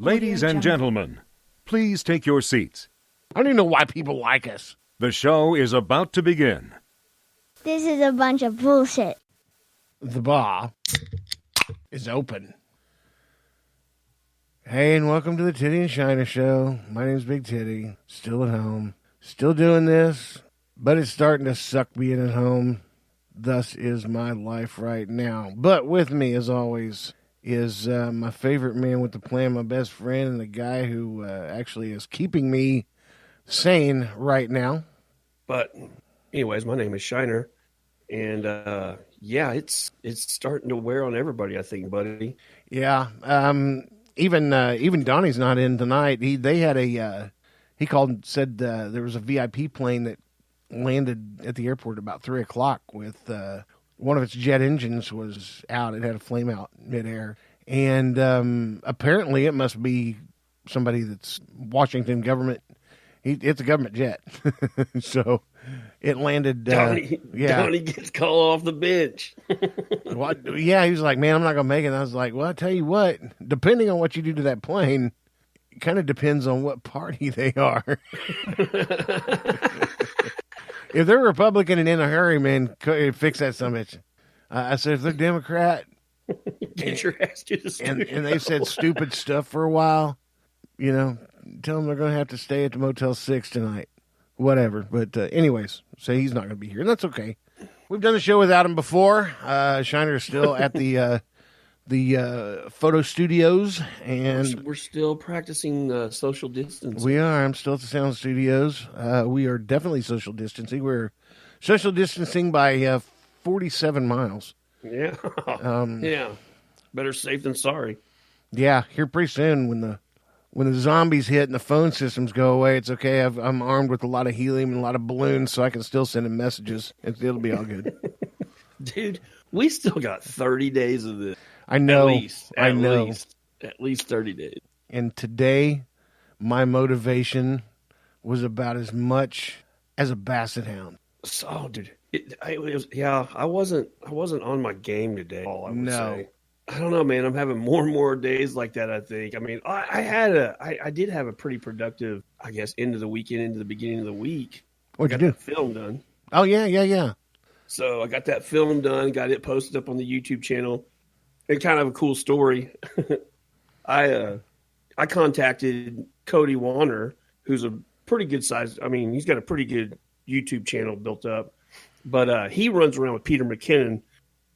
Ladies and gentlemen, please take your seats. I don't even know why people like us. The show is about to begin. This is a bunch of bullshit. The bar is open. Hey, and welcome to the Titty and Shiner Show. My name's Big Titty. Still at home. Still doing this, but it's starting to suck being at home. Thus is my life right now. But with me, as always, is my favorite man with the plan, my best friend, and the guy who actually is keeping me sane right now. But anyways, my name is Shiner, and yeah, it's starting to wear on everybody, I think, buddy. Yeah, even Donnie's not in tonight. They had he called and said there was a VIP plane that landed at the airport about 3:00 with one of its jet engines was out. It had a flame out midair, and apparently it must be somebody that's Washington government. It's a government jet, so it landed. Donnie gets called off the bench. Yeah, he was like, "Man, I'm not gonna make it." And I was like, "Well, I tell you what, depending on what you do to that plane, it kind of depends on what party they are." If they're Republican and in a hurry, man, fix that summit. I said, if they're Democrat, get your ass to the studio. And they said stupid stuff for a while, tell them they're going to have to stay at the Motel 6 tonight. Whatever. But anyways, so he's not going to be here. And that's okay. We've done the show without him before. Shiner is still at the photo studios, and we're still practicing social distancing. We are. I'm still at the sound studios. We are definitely social distancing. We're social distancing by 47 miles. Yeah. Yeah. Better safe than sorry. Yeah. Here pretty soon, when the zombies hit and the phone systems go away, it's okay. I'm armed with a lot of helium and a lot of balloons, so I can still send them messages. It'll be all good. Dude, we still got 30 days of this. I know. At least 30 days. And today, my motivation was about as much as a basset hound. So, dude, I wasn't on my game today. I would say. I don't know, man. I'm having more and more days like that, I think. I mean, I did have a pretty productive, I guess, end of the weekend, into the beginning of the week. What'd you do? Film done. Oh, yeah. So I got that film done, got it posted up on the YouTube channel. And kind of a cool story. I contacted Cody Warner, who's a pretty good size. I mean, he's got a pretty good YouTube channel built up, but he runs around with Peter McKinnon,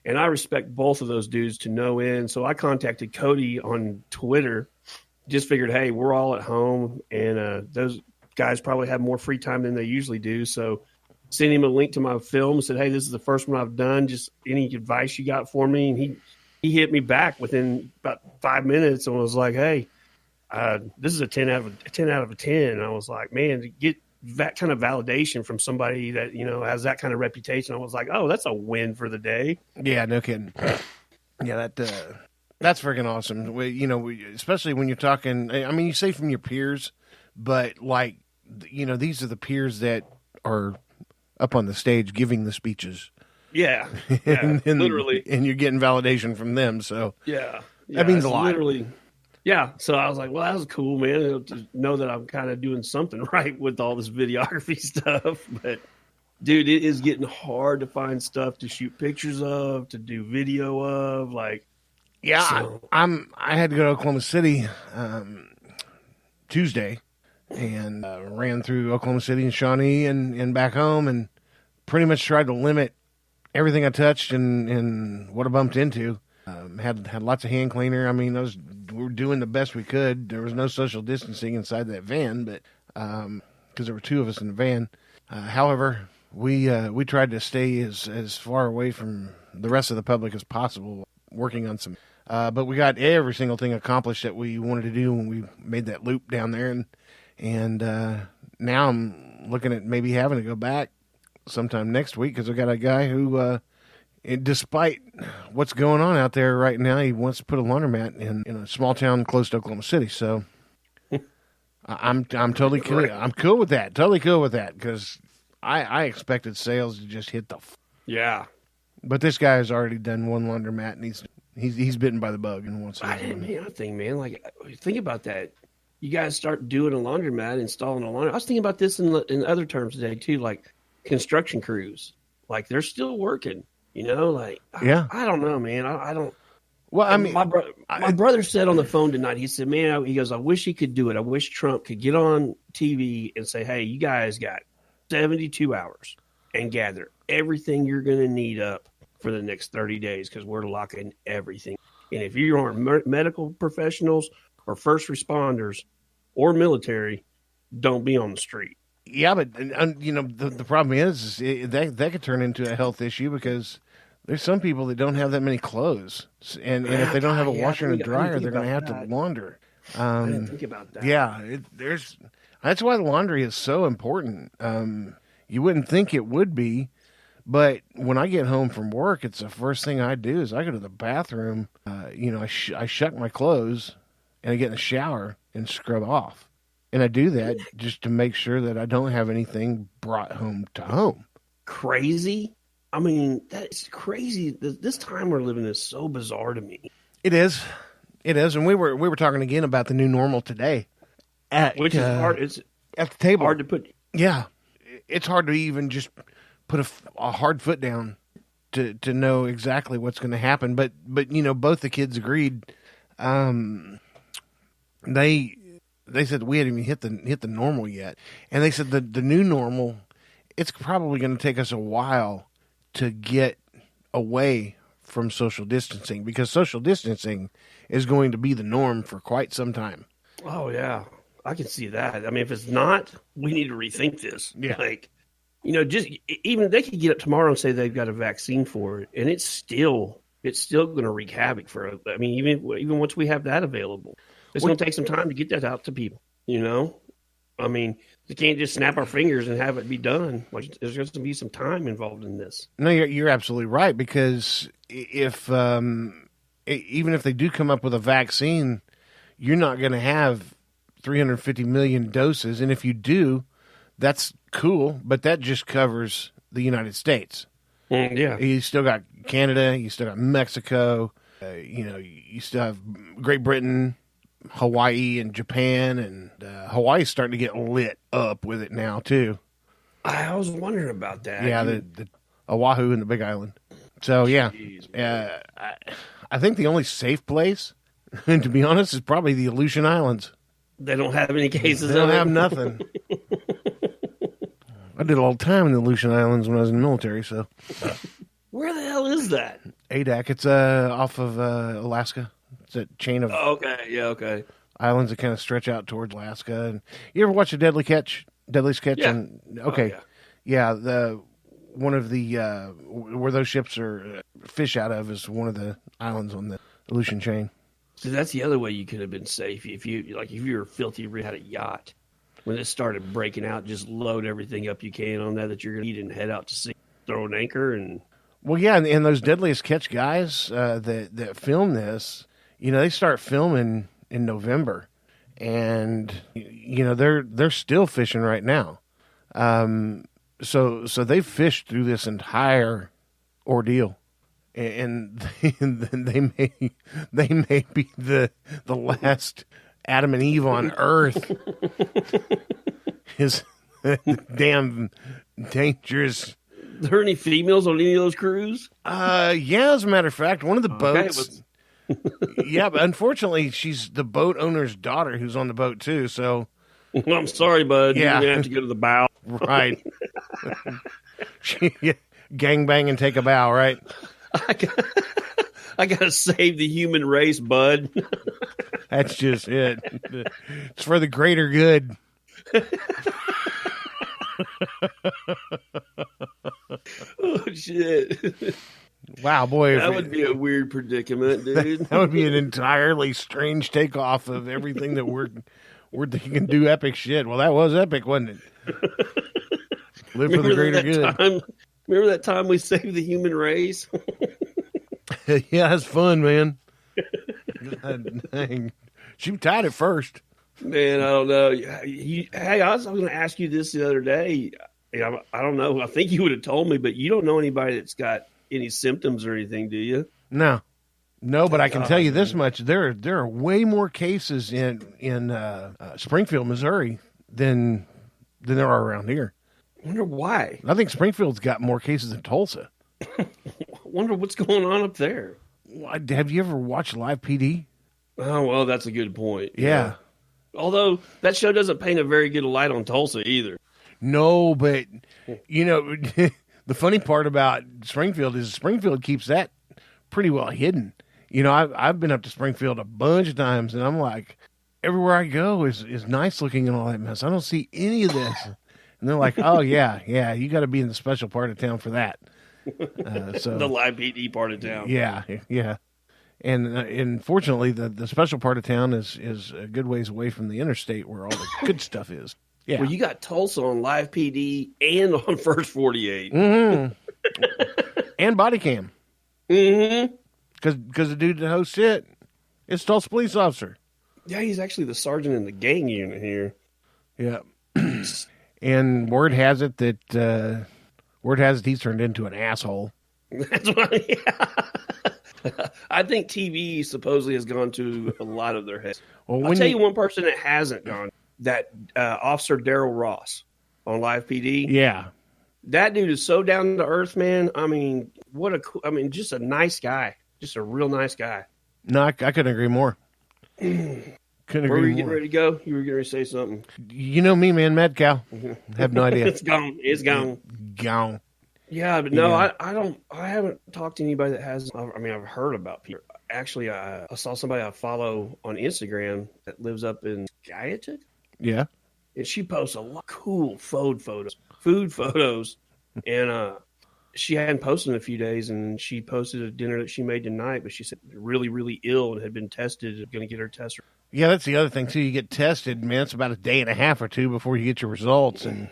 and I respect both of those dudes to no end. So I contacted Cody on Twitter. Just figured, hey, we're all at home, and those guys probably have more free time than they usually do. So sent him a link to my film and said, hey, this is the first one I've done. Just any advice you got for me? And he hit me back within about 5 minutes and was like, hey, this is a 10 out of 10. And I was like, man, to get that kind of validation from somebody that, has that kind of reputation, I was like, oh, that's a win for the day. Yeah, no kidding. Yeah, that's freaking awesome. Especially when you're talking, I mean, you say from your peers, but these are the peers that are up on the stage giving the speeches. Yeah, and literally. And you're getting validation from them, so yeah that means a lot. Literally, yeah. So I was like, well, that was cool, man, to know that I'm kind of doing something right with all this videography stuff. But, dude, it is getting hard to find stuff to shoot pictures of, to do video of, Yeah, so. I had to go to Oklahoma City Tuesday and ran through Oklahoma City and Shawnee and back home and pretty much tried to limit everything I touched and what I bumped into. Had lots of hand cleaner. I mean, we were doing the best we could. There was no social distancing inside that van, but because there were two of us in the van. However, we tried to stay as far away from the rest of the public as possible, working on some. But we got every single thing accomplished that we wanted to do when we made that loop down there, and now I'm looking at maybe having to go back sometime next week because I got a guy who, despite what's going on out there right now, he wants to put a laundromat in a small town close to Oklahoma City. So I'm totally cool. I'm cool with that. Totally cool with that because I expected sales to just hit the. Yeah. But this guy has already done one laundromat and He's bitten by the bug and wants I to. didn't mean anything, man. Like, think about that. You guys start doing a laundromat, installing a laundry. I was thinking about this in other terms today too, like construction crews. Like they're still working, Like Yeah. I don't know, man. I don't. Well, I mean, my brother said on the phone tonight. He said, "Man, he goes, I wish he could do it. I wish Trump could get on TV and say, hey, you guys got 72 hours and gather everything you're going to need up for the next 30 days because we're locking everything. And if you aren't medical professionals or first responders or military, don't be on the street." yeah, but the problem is that could turn into a health issue because there's some people that don't have that many clothes, and if they don't have a washer and a dryer, they're going to have to launder. I didn't think about that. Yeah, that's why the laundry is so important. You wouldn't think it would be, but when I get home from work, it's the first thing I do is I go to the bathroom. I shuck my clothes and I get in the shower and scrub off, and I do that just to make sure that I don't have anything brought home to home. Crazy. I mean, that's crazy. This time we're living is so bizarre to me. It is, and we were talking again about the new normal today, Which is hard. It's at the table. hard to put. Yeah, it's hard to even just put a hard foot down to know exactly what's going to happen. But both the kids agreed. They said we hadn't even hit the normal yet, and they said the new normal, it's probably going to take us a while to get away from social distancing because social distancing is going to be the norm for quite some time. Oh yeah, I can see that. I mean, if it's not, we need to rethink this. Yeah. Like, just even they could get up tomorrow and say they've got a vaccine for it, and it's still going to wreak havoc for. I mean, even once we have that available, it's going to take some time to get that out to people. I mean, we can't just snap our fingers and have it be done. Like, there's going to be some time involved in this. No, you're absolutely right because if even if they do come up with a vaccine, you're not going to have 350 million doses, and if you do, that's cool, but that just covers the United States. Yeah, You still got Canada, you still got Mexico, you still have Great Britain, Hawaii, and Japan, and Hawaii's starting to get lit up with it now too. I was wondering about that. Yeah, the Oahu and the Big Island. So yeah, Jeez, I think the only safe place, and to be honest, is probably the Aleutian Islands. they don't have any cases. They don't of it. have nothing. I did a little time in the Aleutian Islands when I was in the military. So Where the hell is that? Adak, it's off of Alaska. It's a chain of Oh, okay, yeah, okay. islands that kind of stretch out towards Alaska. And you ever watch a Deadliest Catch? Yeah. Okay, Oh, yeah. The one of the where those ships are fish out of is one of the islands on the Aleutian chain. So that's the other way you could have been safe if you were filthy, had a yacht. When it started breaking out, just load everything up you can on that you're going to eat and head out to sea, throw an anchor, and Well, yeah, and those Deadliest Catch guys that film this, they start filming in November, and they're still fishing right now. So they've fished through this entire ordeal, and they may be the last Adam and Eve on Earth. Is damn dangerous. Are there any females on any of those crews? Yeah, as a matter of fact, one of the boats. Yeah, but unfortunately, she's the boat owner's daughter who's on the boat too. So, I'm sorry, bud. Yeah. You're going to have to go to the bow. right, gangbang and take a bow. Right, I got to save the human race, bud. that's just it. It's for the greater good. Oh, shit. Wow, boy, That would be a weird predicament, dude. that would be an entirely strange takeoff of everything that we're thinking. Do epic shit. Well, that was epic, wasn't it? Live for the greater good. Remember that time we saved the human race? Yeah, that's fun, man. God dang. She tied it first. Man, I don't know. Hey, I was going to ask you this the other day. I don't know. I think you would have told me, but you don't know anybody that's got any symptoms or anything, do you? No, No, but I can tell you this much: there are way more cases in Springfield, Missouri, than there are around here. I wonder why. I think Springfield's got more cases than Tulsa. I wonder what's going on up there. Have you ever watched Live PD? Oh, well, that's a good point. Yeah. Although that show doesn't paint a very good light on Tulsa either. No, but the funny part about Springfield is Springfield keeps that pretty well hidden. I've been up to Springfield a bunch of times, and I'm like, everywhere I go is nice looking and all that mess. I don't see any of this. And they're like, oh, yeah, you got to be in the special part of town for that. So The Live PD part of town. Yeah. And fortunately, the special part of town is a good ways away from the interstate where all the good stuff is. Yeah. Well, you got Tulsa on Live PD and on First 48. Mm-hmm. And body cam. Mm-hmm. Because the dude that hosts it's Tulsa police officer. Yeah, he's actually the sergeant in the gang unit here. Yeah. And word has it he's turned into an asshole. That's what I think TV supposedly has gone to a lot of their heads. Well, I'll tell you one person that hasn't gone, that Officer Daryl Ross on Live PD. Yeah. That dude is so down to earth, man. I mean, just a nice guy. Just a real nice guy. No, I couldn't agree more. Where were you getting ready to go? You were getting ready to say something. You know me, man, mad cow. Have no idea. It's gone. It's gone. Gone. Yeah, but no, Yeah. I haven't talked to anybody that has. I mean, I've heard about people. Actually, I saw somebody I follow on Instagram that lives up in Skiatook. Yeah. And she posts a lot of cool food photos. And she hadn't posted in a few days, and she posted a dinner that she made tonight, but she said really, really ill and had been tested, going to get her test. Yeah, that's the other thing, too. You get tested, man, it's about a day and a half or two before you get your results. And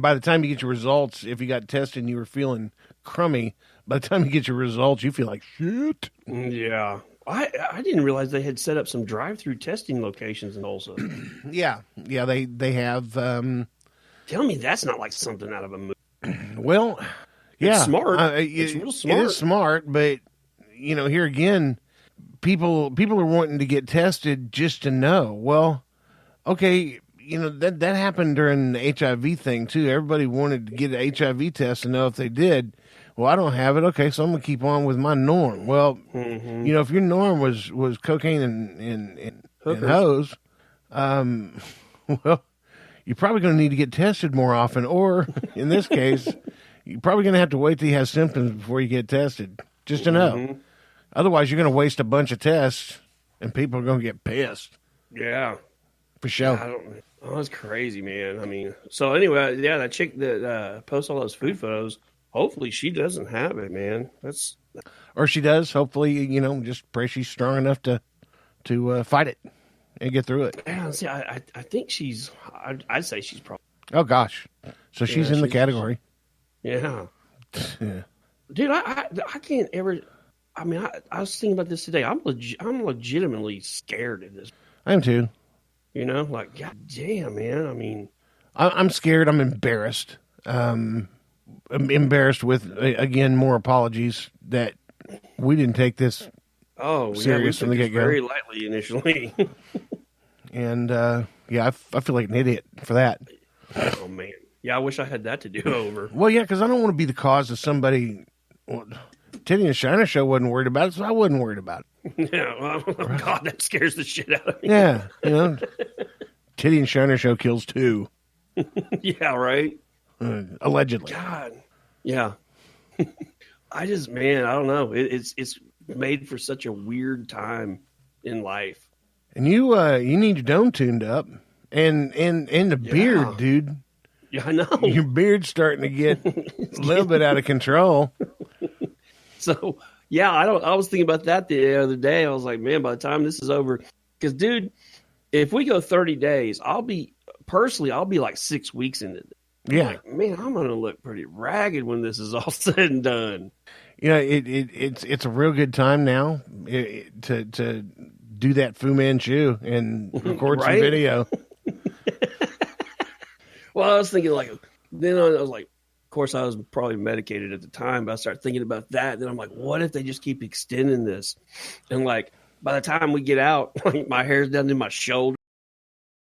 by the time you get your results, if you got tested and you were feeling crummy, by the time you get your results, you feel like shit. Yeah. I didn't realize they had set up some drive-through testing locations in Tulsa. Yeah, they have. Tell me that's not like something out of a movie. Well, yeah, It's smart. It's real smart. It is smart, but here again, people are wanting to get tested just to know. Well, okay, that happened during the HIV thing too. Everybody wanted to get an HIV test to know if they did. Well, I don't have it. Okay, so I'm gonna keep on with my norm. Well, if your norm was cocaine and hose, well, you're probably going to need to get tested more often, or in this case, you're probably going to have to wait till you have symptoms before you get tested, just to know. Otherwise, you're going to waste a bunch of tests, and people are going to get pissed. Yeah. For sure. That's crazy, man. I mean, so anyway, yeah, that chick that posts all those food photos, hopefully she doesn't have it, man. Or she does. Hopefully, just pray she's strong enough to fight it and get through it. Yeah, see, I think I'd say she's probably. Oh, gosh. So she's in the category. Yeah. Yeah. Dude, I can't ever. I mean, I was thinking about this today. I'm legitimately scared of this. I am too. Like, God damn, man. I mean, I'm scared. I'm embarrassed. I'm embarrassed with, again, more apologies that we didn't take this serious from the get-go. Very lightly initially. And, I feel like an idiot for that. Oh, man. Yeah, I wish I had that to do over. Well, yeah, because I don't want to be the cause of somebody. Well, Titty and Shiner Show wasn't worried about it, so I wasn't worried about it. Yeah, well, God, that scares the shit out of me. Yeah, Titty and Shiner Show kills 2. Yeah, right? Allegedly. God. Yeah. I don't know. It's made for such a weird time in life. And you need your dome tuned up. And the beard, dude. Yeah, I know. Your beard's starting to get a little bit out of control. So, yeah, I was thinking about that the other day. I was like, man, by the time this is over, because, dude, if we go 30 days, I'll be like 6 weeks into it. Yeah. Like, man, I'm going to look pretty ragged when this is all said and done. It's a real good time now to do that Fu Manchu and record some video. Well, I was thinking then I was like, course, I was probably medicated at the time, but I started thinking about that. Then I'm like, what if they just keep extending this? And like, by the time we get out, like my hair's down to my shoulder.